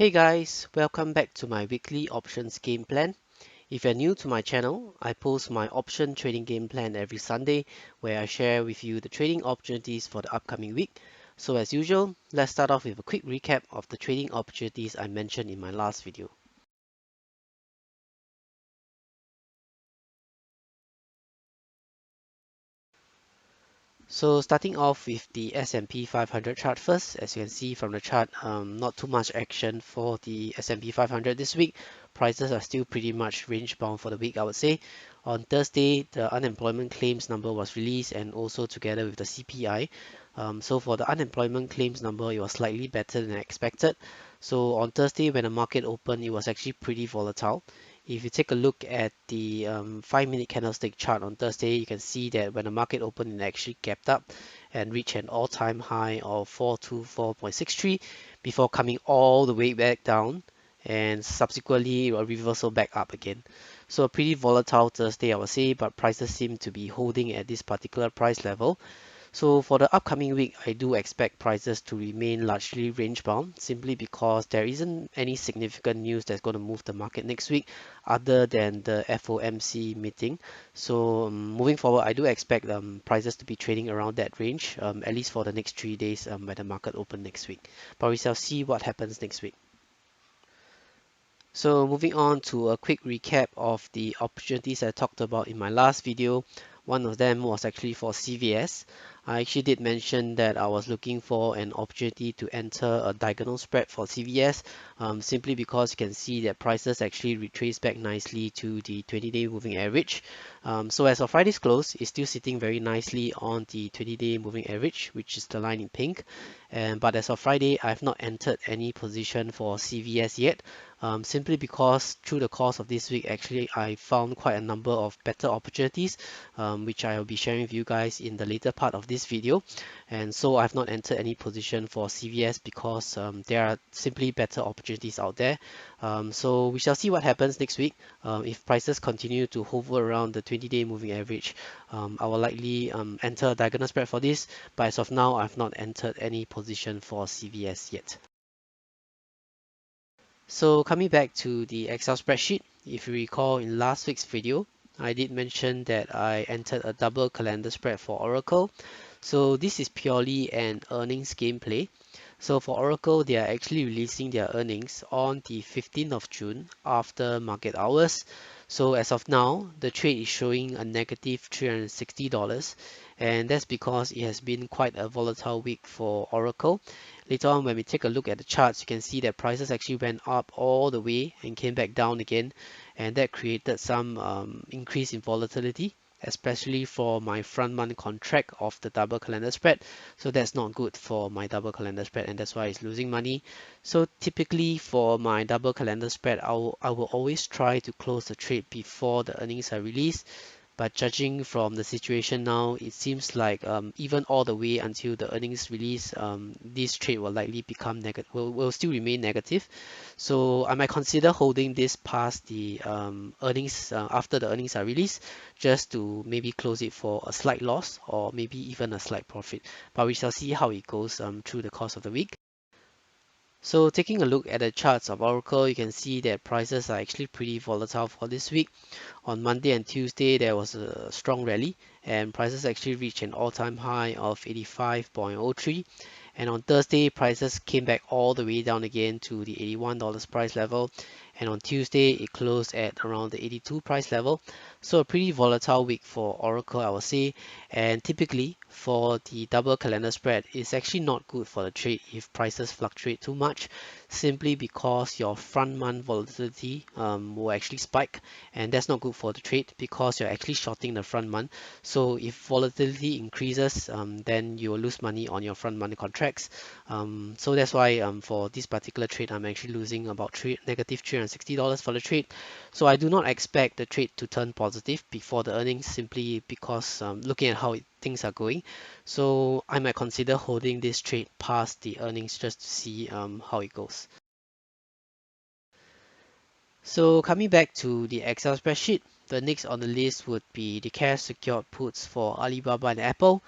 Hey guys, welcome back to my weekly options game plan. If you're new to my channel, I post my option trading game plan every Sunday where I share with you the trading opportunities for the upcoming week. So as usual, let's start off with a quick recap of the trading opportunities I mentioned in my last video. So starting off with the S&P 500 chart first, as you can see from the chart, not too much action for the S&P 500 this week. Prices are still pretty much range bound for the week, I would say. On Thursday, the unemployment claims number was released and also together with the CPI. So for the unemployment claims number, it was slightly better than expected. So on Thursday, when the market opened, it was actually pretty volatile. If you take a look at the 5-minute candlestick chart on Thursday, you can see that when the market opened, it actually gapped up and reached an all-time high of 424.63 before coming all the way back down and subsequently a reversal back up again. So a pretty volatile Thursday, I would say, but prices seem to be holding at this particular price level. So for the upcoming week, I do expect prices to remain largely range bound simply because there isn't any significant news that's going to move the market next week other than the FOMC meeting. So moving forward, I do expect prices to be trading around that range, at least for the next 3 days when the market open next week. But we shall see what happens next week. So moving on to a quick recap of the opportunities I talked about in my last video. One of them was actually for CVS. I actually did mention that I was looking for an opportunity to enter a diagonal spread for CVS simply because you can see that prices actually retrace back nicely to the 20-day moving average. So as of Friday's close, it's still sitting very nicely on the 20-day moving average, which is the line in pink. But as of Friday, I've not entered any position for CVS yet. Simply because through the course of this week, actually, I found quite a number of better opportunities, which I will be sharing with you guys in the later part of this video. And so I've not entered any position for CVS because there are simply better opportunities out there. So we shall see what happens next week. If prices continue to hover around the 20-day moving average, I will likely enter a diagonal spread for this. But as of now, I've not entered any position for CVS yet. So coming back to the Excel spreadsheet, if you recall in last week's video, I did mention that I entered a double calendar spread for Oracle. So this is purely an earnings gameplay. So for Oracle, they are actually releasing their earnings on the 15th of June after market hours. So as of now, the trade is showing a negative $360, and that's because it has been quite a volatile week for Oracle. Later on, when we take a look at the charts, you can see that prices actually went up all the way and came back down again, and that created some increase in volatility, especially for my front month contract of the double calendar spread. So that's not good for my double calendar spread, and that's why it's losing money. So typically for my double calendar spread, I will always try to close the trade before the earnings are released. But judging from the situation now, it seems like even all the way until the earnings release, this trade will likely become negative, will still remain negative. So I might consider holding this past the earnings after the earnings are released, just to maybe close it for a slight loss or maybe even a slight profit. But we shall see how it goes through the course of the week. So taking a look at the charts of Oracle, you can see that prices are actually pretty volatile for this week. On Monday and Tuesday, there was a strong rally and prices actually reached an all-time high of 85.03. And on Thursday, prices came back all the way down again to the $81 price level. And on Tuesday, it closed at around the 82 price level. So a pretty volatile week for Oracle, I would say. And typically for the double calendar spread, it's actually not good for the trade if prices fluctuate too much, simply because your front month volatility will actually spike, and that's not good for the trade because you're actually shorting the front month. So if volatility increases, then you will lose money on your front month contracts. So that's why for this particular trade, I'm actually losing about negative $360 for the trade. So I do not expect the trade to turn positive before the earnings, simply because looking at how things are going. So I might consider holding this trade past the earnings just to see how it goes. So coming back to the Excel spreadsheet, the next on the list would be the cash secured puts for Alibaba and Apple.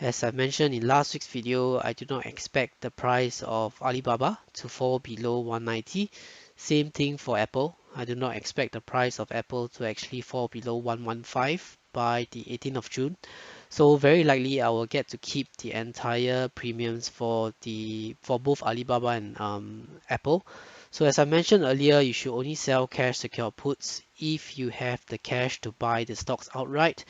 As I mentioned in last week's video, I do not expect the price of Alibaba to fall below 190. Same thing for Apple. I do not expect the price of Apple to actually fall below 115 by the 18th of June. So very likely I will get to keep the entire premiums for both Alibaba and Apple. So as I mentioned earlier, you should only sell cash secured puts if you have the cash to buy the stocks outright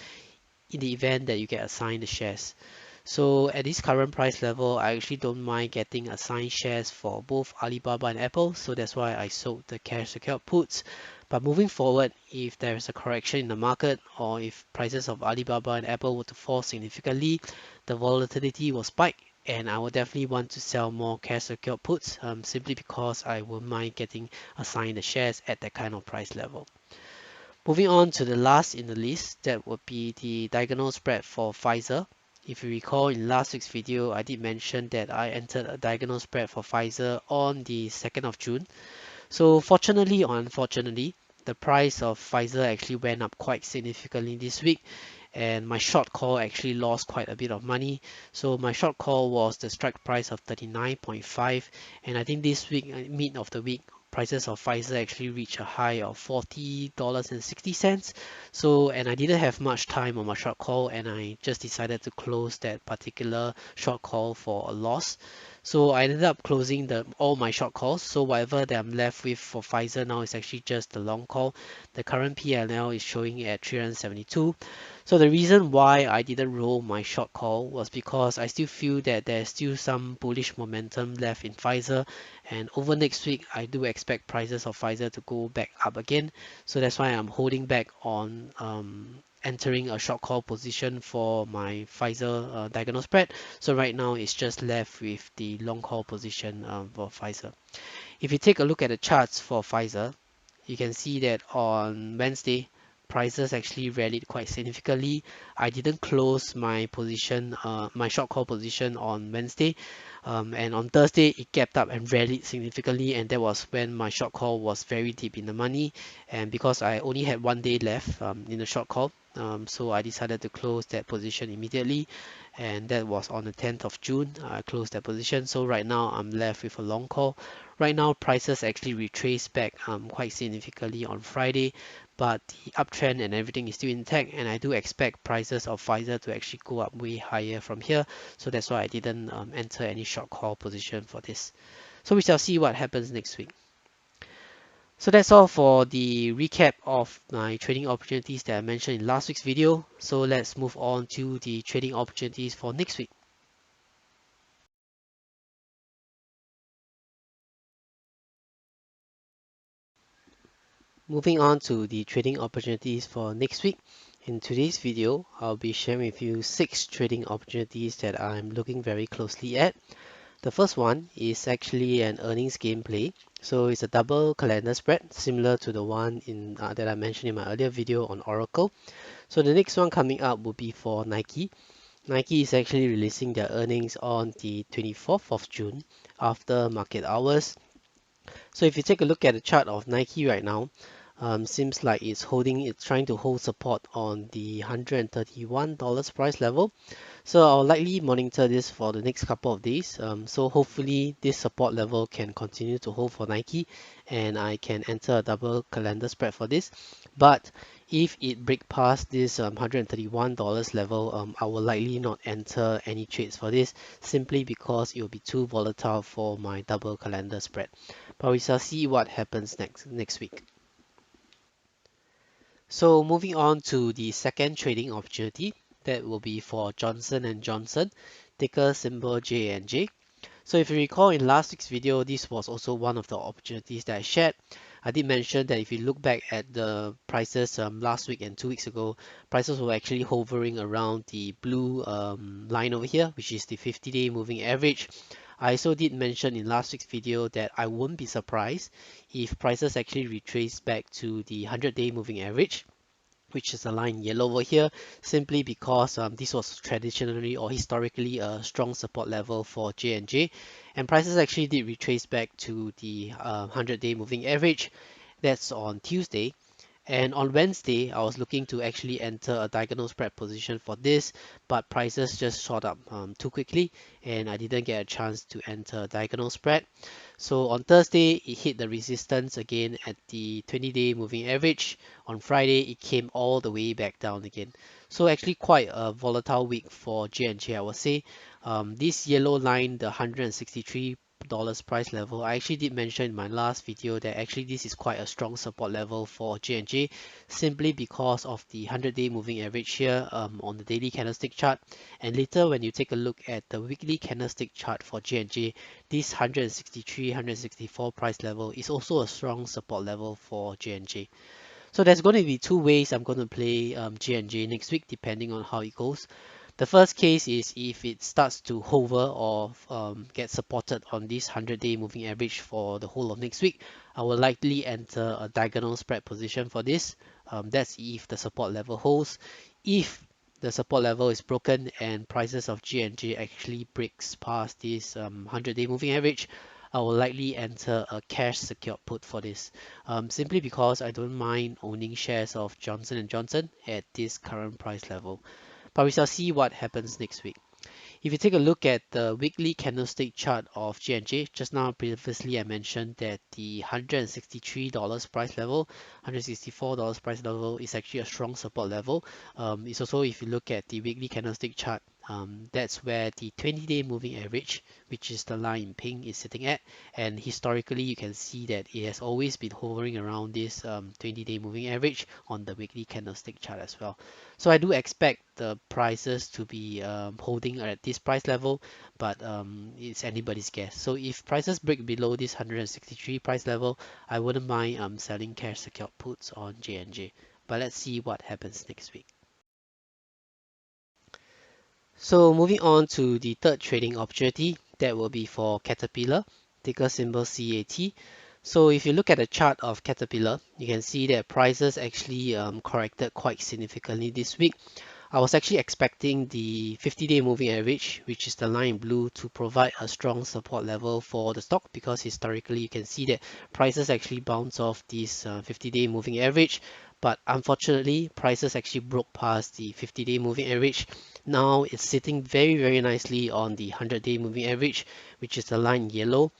in the event that you get assigned the shares. So at this current price level, I actually don't mind getting assigned shares for both Alibaba and Apple. So that's why I sold the cash secured puts. But moving forward, if there is a correction in the market or if prices of Alibaba and Apple were to fall significantly, the volatility will spike. And I will definitely want to sell more cash secured puts simply because I won't mind getting assigned the shares at that kind of price level. Moving on to the last in the list, that would be the diagonal spread for Pfizer. If you recall in last week's video, I did mention that I entered a diagonal spread for Pfizer on the 2nd of June. So fortunately or unfortunately, the price of Pfizer actually went up quite significantly this week, and my short call actually lost quite a bit of money. So my short call was the strike price of 39.5, and I think this week, mid of the week, prices of Pfizer actually reached a high of $40.60. So, and I didn't have much time on my short call, and I just decided to close that particular short call for a loss. So I ended up closing all my short calls. So whatever that I'm left with for Pfizer now is actually just the long call. The current PNL is showing at 372. So the reason why I didn't roll my short call was because I still feel that there's still some bullish momentum left in Pfizer, and over next week I do expect prices of Pfizer to go back up again. So that's why I'm holding back on entering a short call position for my Pfizer diagonal spread. So right now it's just left with the long call position for Pfizer. If you take a look at the charts for Pfizer, you can see that on Wednesday, prices actually rallied quite significantly. I didn't close my position, my short call position on Wednesday, and on Thursday it kept up and rallied significantly, and that was when my short call was very deep in the money. And because I only had 1 day left in the short call, so I decided to close that position immediately, and that was on the 10th of June. I closed that position. So right now I'm left with a long call. Right now prices actually retraced back quite significantly on Friday, but the uptrend and everything is still intact, and I do expect prices of Pfizer to actually go up way higher from here. So that's why I didn't enter any short call position for this. So we shall see what happens next week. So that's all for the recap of my trading opportunities that I mentioned in last week's video. So let's move on to the trading opportunities for next week. Moving on to the trading opportunities for next week. In today's video, I'll be sharing with you 6 trading opportunities that I'm looking very closely at. The first one is actually an earnings gameplay. So it's a double calendar spread, similar to the one that I mentioned in my earlier video on Oracle. So the next one coming up will be for Nike. Nike is actually releasing their earnings on the 24th of June after market hours. So if you take a look at the chart of Nike right now, seems like it's trying to hold support on the $131 price level. So I'll likely monitor this for the next couple of days. So hopefully this support level can continue to hold for Nike, and I can enter a double calendar spread for this. But if it break past this $131 level, I will likely not enter any trades for this, simply because it will be too volatile for my double calendar spread. But we shall see what happens next week. So moving on to the second trading opportunity, that will be for Johnson & Johnson, ticker symbol J&J. So if you recall in last week's video, this was also one of the opportunities that I shared. I did mention that if you look back at the prices last week and 2 weeks ago, prices were actually hovering around the blue line over here, which is the 50-day moving average. I also did mention in last week's video that I wouldn't be surprised if prices actually retrace back to the 100-day moving average, which is a line in yellow over here, simply because this was traditionally or historically a strong support level for J&J, and prices actually did retrace back to the 100-day moving average. That's on Tuesday, And on Wednesday, I was looking to actually enter a diagonal spread position for this, but prices just shot up too quickly and I didn't get a chance to enter a diagonal spread. So on Thursday, it hit the resistance again at the 20-day moving average. On Friday, it came all the way back down again. So actually quite a volatile week for J&J, I would say. This yellow line, the $163 price level, I actually did mention in my last video that actually this is quite a strong support level for J&J, simply because of the 100-day moving average here on the daily candlestick chart. And later when you take a look at the weekly candlestick chart for J&J, this 163, 164 price level is also a strong support level for J&J. So there's going to be two ways I'm going to play J&J next week depending on how it goes. The first case is if it starts to hover or get supported on this 100-day moving average for the whole of next week, I will likely enter a diagonal spread position for this. That's if the support level holds. If the support level is broken and prices of J&J actually breaks past this 100-day moving average, I will likely enter a cash secured put for this, simply because I don't mind owning shares of Johnson & Johnson at this current price level. But we shall see what happens next week. If you take a look at the weekly candlestick chart of J&J, just now previously I mentioned that the $163 price level, $164 price level is actually a strong support level. It's also, if you look at the weekly candlestick chart, that's where the 20-day moving average, which is the line in pink, is sitting at. And historically, you can see that it has always been hovering around this 20-day moving average on the weekly candlestick chart as well. So I do expect the prices to be holding at this price level, but it's anybody's guess. So if prices break below this 163 price level, I wouldn't mind selling cash secured puts on J&J. But let's see what happens next week. So moving on to the third trading opportunity, that will be for Caterpillar, ticker symbol CAT. So if you look at the chart of Caterpillar, you can see that prices actually corrected quite significantly this week. I was actually expecting the 50-day moving average, which is the line in blue, to provide a strong support level for the stock, because historically you can see that prices actually bounce off this 50-day moving average. But unfortunately, prices actually broke past the 50-day moving average. Now it's sitting very nicely on the 100-day moving average, which is the line in yellow.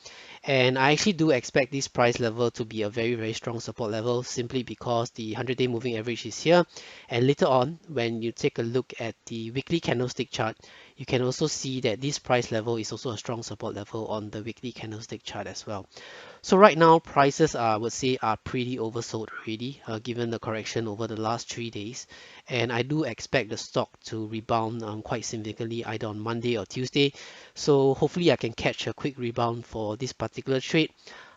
And I actually do expect this price level to be a very strong support level, simply because the 100-day moving average is here. And later on, when you take a look at the weekly candlestick chart, you can also see that this price level is also a strong support level on the weekly candlestick chart as well. So right now, prices I would say are pretty oversold already, given the correction over the last 3 days. And I do expect the stock to rebound quite significantly either on Monday or Tuesday. So hopefully I can catch a quick rebound for this particular trade.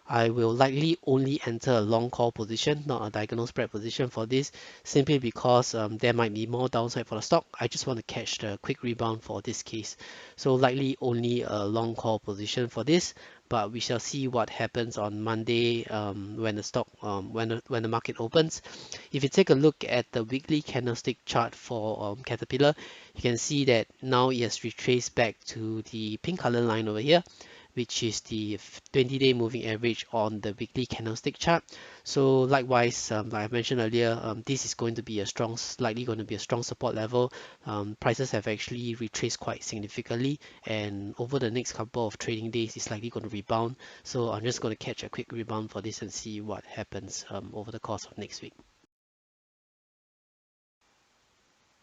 I will likely only enter a long call position, not a diagonal spread position for this, simply because there might be more downside for the stock. I just want to catch the quick rebound for this case. So likely only a long call position for this, but we shall see what happens on Monday when the stock when the market opens. If you take a look at the weekly candlestick chart for Caterpillar, you can see that now it has retraced back to the pink color line over here, which is the 20-day moving average on the weekly candlestick chart. So likewise, like I mentioned earlier, this is going to be a strong, likely going to be a strong support level. Prices have actually retraced quite significantly, and over the next couple of trading days, it's likely going to rebound. So I'm just going to catch a quick rebound for this and see what happens over the course of next week.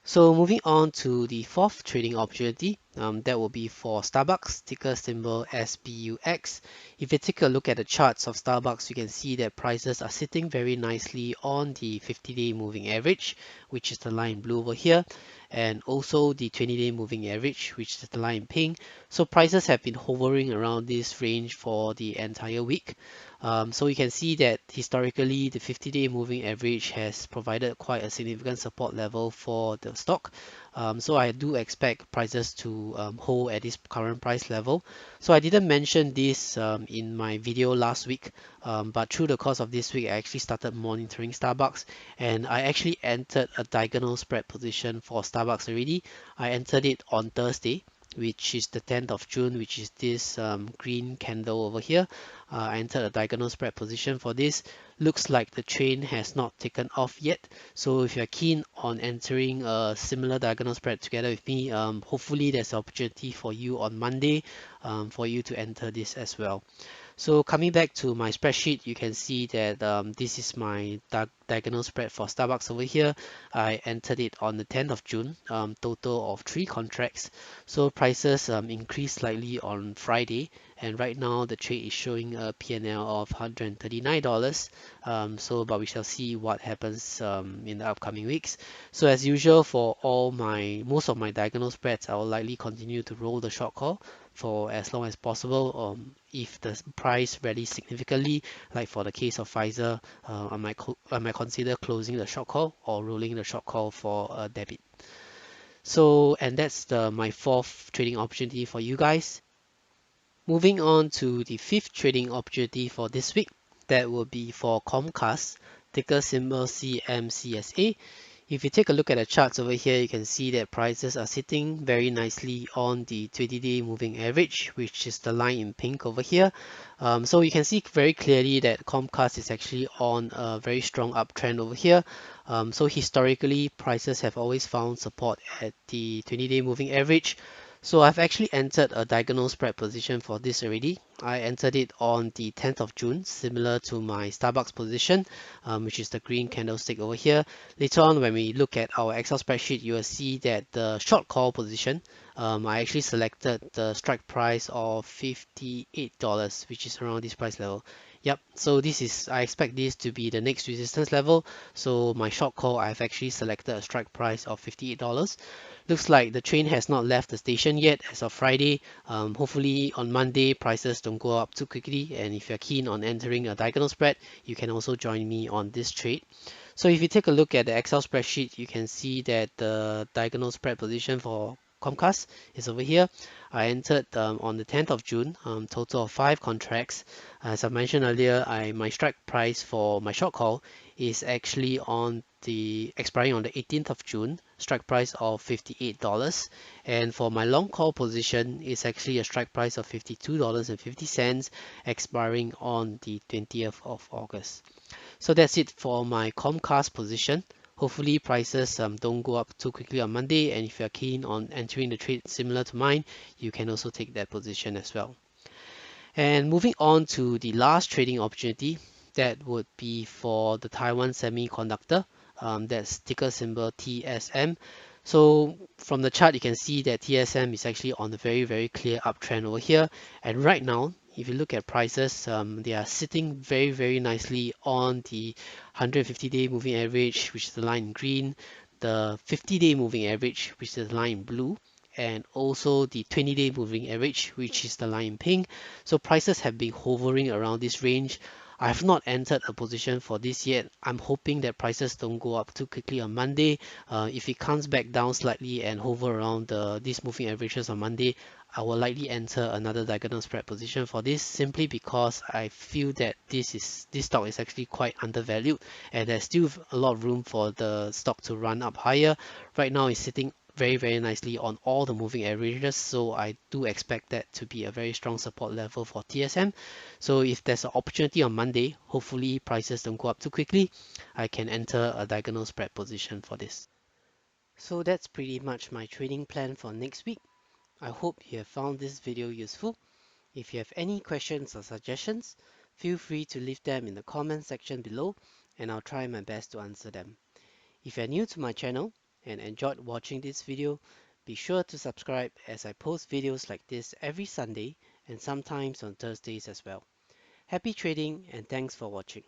So moving on to the fourth trading opportunity, that will be for Starbucks, ticker symbol SBUX. If you take a look at the charts of Starbucks, you can see that prices are sitting very nicely on the 50-day moving average, which is the line in blue over here, and also the 20-day moving average, which is the line in pink. So prices have been hovering around this range for the entire week. So you can see that historically the 50-day moving average has provided quite a significant support level for the stock. So I do expect prices to hold at this current price level. So I didn't mention this in my video last week, but through the course of this week I actually started monitoring Starbucks, and I actually entered a diagonal spread position for Starbucks already. I entered it on Thursday, which is the 10th of June, which is this green candle over here. I entered a diagonal spread position for this. Looks like the train has not taken off yet. So if you're keen on entering a similar diagonal spread together with me, hopefully there's an opportunity for you on Monday for you to enter this as well. So coming back to my spreadsheet, you can see that this is my diagonal spread for Starbucks over here. I entered it on the 10th of June, total of 3 contracts. So prices increased slightly on Friday, and right now the trade is showing a P&L of $139. But we shall see what happens in the upcoming weeks. So as usual for most of my diagonal spreads, I will likely continue to roll the short call for as long as possible. If the price rallies significantly, like for the case of Pfizer, I might consider closing the short call or rolling the short call for a debit. So, and that's my fourth trading opportunity for you guys. Moving on to the fifth trading opportunity for this week, that will be for Comcast, ticker symbol CMCSA. If you take a look at the charts over here, you can see that prices are sitting very nicely on the 20-day moving average, which is the line in pink over here. So you can see very clearly that Comcast is actually on a very strong uptrend over here. So historically, prices have always found support at the 20-day moving average. So I've actually entered a diagonal spread position for this already. I entered it on the 10th of June, similar to my Starbucks position, which is the green candlestick over here. Later on, when we look at our Excel spreadsheet, you will see that the short call position, I actually selected the strike price of $58, which is around this price level. Yep, so I expect this to be the next resistance level. So my short call, I've actually selected a strike price of $58. Looks like the train has not left the station yet as of Friday. Hopefully on Monday prices don't go up too quickly, and if you're keen on entering a diagonal spread, you can also join me on this trade. So if you take a look at the Excel spreadsheet, you can see that the diagonal spread position for Comcast is over here. I entered on the 10th of June, total of 5 contracts. As I mentioned earlier, my strike price for my short call is actually on the expiring on the 18th of June, strike price of $58. And for my long call position, it's actually a strike price of $52.50, expiring on the 20th of August. So that's it for my Comcast position. Hopefully prices don't go up too quickly on Monday, and if you're keen on entering the trade similar to mine, you can also take that position as well. And moving on to the last trading opportunity, that would be for the Taiwan Semiconductor, that's ticker symbol TSM. So from the chart, you can see that TSM is actually on a very clear uptrend over here. And right now, if you look at prices, they are sitting very nicely on the 150-day moving average, which is the line in green, the 50-day moving average, which is the line in blue, and also the 20-day moving average, which is the line in pink. So prices have been hovering around this range. I have not entered a position for this yet. I'm hoping that prices don't go up too quickly on Monday. If it comes back down slightly and hover around these moving averages on Monday, I will likely enter another diagonal spread position for this, simply because I feel that this stock is actually quite undervalued, and there's still a lot of room for the stock to run up higher. Right now it's sitting very nicely on all the moving averages, so I do expect that to be a very strong support level for TSM. So if there's an opportunity on Monday, hopefully prices don't go up too quickly, I can enter a diagonal spread position for this. So that's pretty much my trading plan for next week. I hope you have found this video useful. If you have any questions or suggestions, feel free to leave them in the comment section below, and I'll try my best to answer them. If you're new to my channel and enjoyed watching this video, be sure to subscribe, as I post videos like this every Sunday and sometimes on Thursdays as well. Happy trading, and thanks for watching.